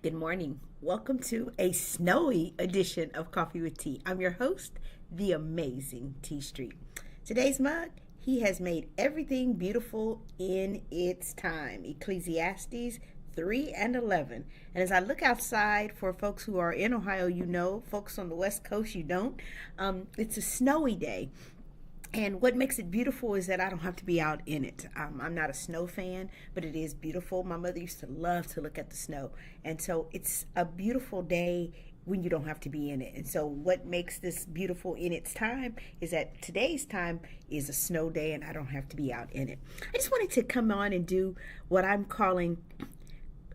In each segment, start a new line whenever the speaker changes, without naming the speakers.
Good morning. Welcome to a snowy edition of Coffee with Tea. I'm your host, the amazing T Street. Today's mug, he has made everything beautiful in its time. Ecclesiastes 3 and 11. And as I look outside, for folks who are in Ohio, you know, folks on the West Coast, you don't. It's a snowy day. And what makes it beautiful is that I don't have to be out in it. I'm not a snow fan, but it is beautiful. My mother used to love to look at the snow. And so it's a beautiful day when you don't have to be in it. And so what makes this beautiful in its time is that today's time is a snow day and I don't have to be out in it. I just wanted to come on and do what I'm calling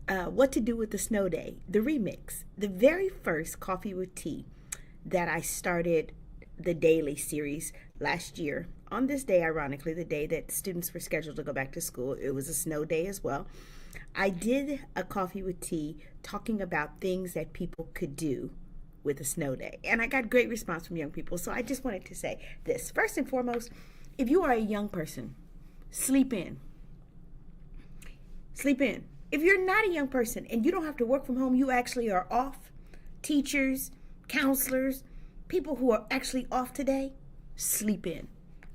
What to Do with the Snow Day, the remix. The very first Coffee with Tea that I started the daily series last year. On this day, ironically, the day that students were scheduled to go back to school, it was a snow day as well. I did a Coffee with Tea talking about things that people could do with a snow day. And I got great response from young people. So I just wanted to say this. First and foremost, if you are a young person, sleep in. Sleep in. If you're not a young person and you don't have to work from home, you actually are off. Teachers, counselors, people who are actually off today, sleep in.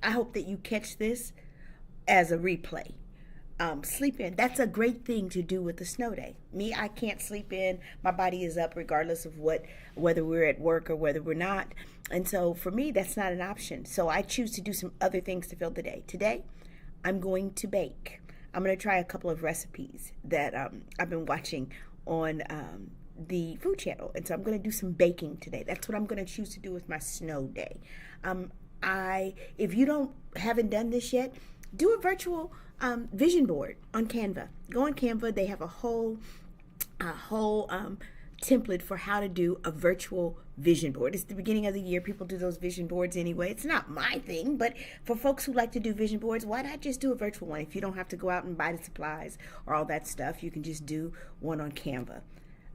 I hope that you catch this as a replay. Sleep in. That's a great thing to do with the snow day. Me, I can't sleep in. My body is up regardless of whether we're at work or whether we're not. And so for me, that's not an option. So I choose to do some other things to fill the day. Today, I'm going to bake. I'm going to try a couple of recipes that I've been watching on the food channel, and so I'm going to do some baking today. That's what I'm going to choose to do with my snow day. If you haven't done this yet, do a virtual vision board on Canva. Go on Canva. They have a whole template for how to do a virtual vision board. It's the beginning of the year. People do those vision boards anyway. It's not my thing, but for folks who like to do vision boards, why not just do a virtual one? If you don't have to go out and buy the supplies or all that stuff, you can just do one on Canva.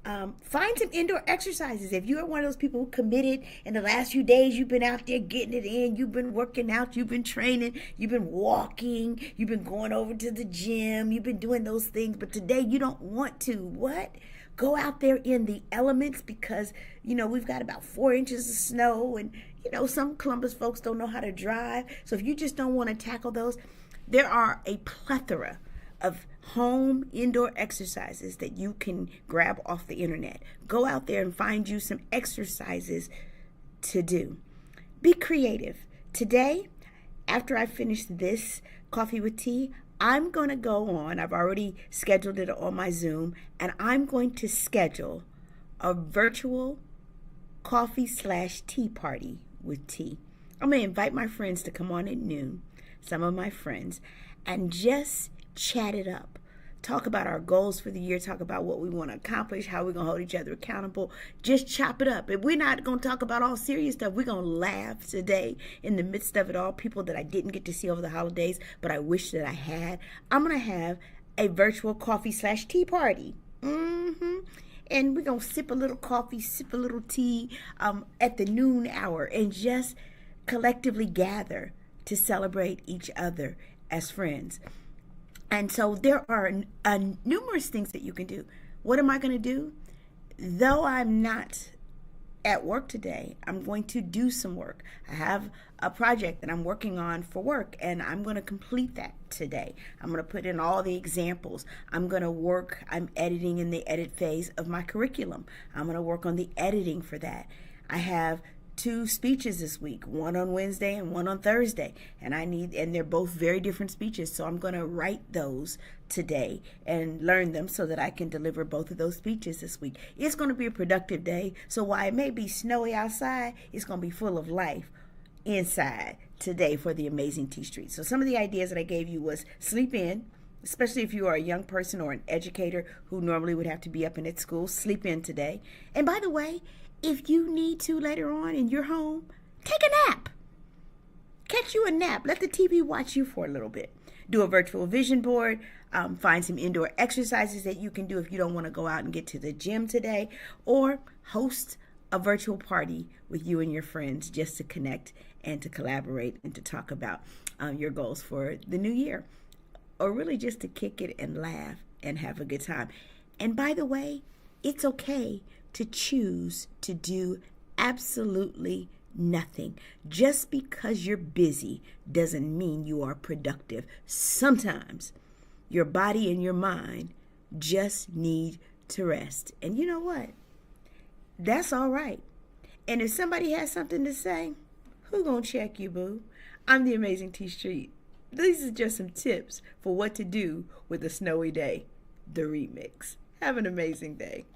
Find some indoor exercises. If you are one of those people who committed in the last few days, you've been out there getting it in, you've been working out, you've been training, you've been walking, you've been going over to the gym, you've been doing those things, but today you don't want to. What? Go out there in the elements because, we've got about 4 inches of snow and, some Columbus folks don't know how to drive. So if you just don't want to tackle those, there are a plethora of home indoor exercises that you can grab off the internet. Go out there and find you some exercises to do. Be creative. Today, after I finish this Coffee with Tea, I'm going to go on. I've already scheduled it on my Zoom, and I'm going to schedule a virtual coffee/tea party with tea. I'm going to invite my friends to come on at noon, some of my friends, and just chat it up. Talk about our goals for the year. Talk about what we want to accomplish, how we're going to hold each other accountable. Just chop it up. If we're not going to talk about all serious stuff, we're going to laugh today in the midst of it all. People that I didn't get to see over the holidays, but I wish that I had. I'm going to have a virtual coffee/tea party. And we're going to sip a little coffee, sip a little tea at the noon hour and just collectively gather to celebrate each other as friends. And so there are numerous things that you can do. What am I going to do? Though I'm not at work today, I'm going to do some work. I have a project that I'm working on for work, and I'm going to complete that today. I'm going to put in all the examples. I'm editing in the edit phase of my curriculum. I'm going to work on the editing for that. I have 2 speeches this week, one on Wednesday and one on Thursday, and they're both very different speeches, so I'm going to write those today and learn them so that I can deliver both of those speeches this week. It's going to be a productive day, so while it may be snowy outside, it's going to be full of life inside today for the amazing T Street. So some of the ideas that I gave you was sleep in, especially if you are a young person or an educator who normally would have to be up and at school. Sleep in today. And by the way, if you need to later on and you're home, take a nap. Catch you a nap. Let the TV watch you for a little bit. Do a virtual vision board. Find some indoor exercises that you can do if you don't want to go out and get to the gym today. Or host a virtual party with you and your friends just to connect and to collaborate and to talk about your goals for the new year. Or really just to kick it and laugh and have a good time. And by the way, It's okay to choose to do absolutely nothing. Just because you're busy doesn't mean you are productive. Sometimes your body and your mind just need to rest. And you know what? That's all right. And if somebody has something to say, who gonna check you, boo? I'm the Amazing T Street. These are just some tips for what to do with a snowy day. The remix. Have an amazing day.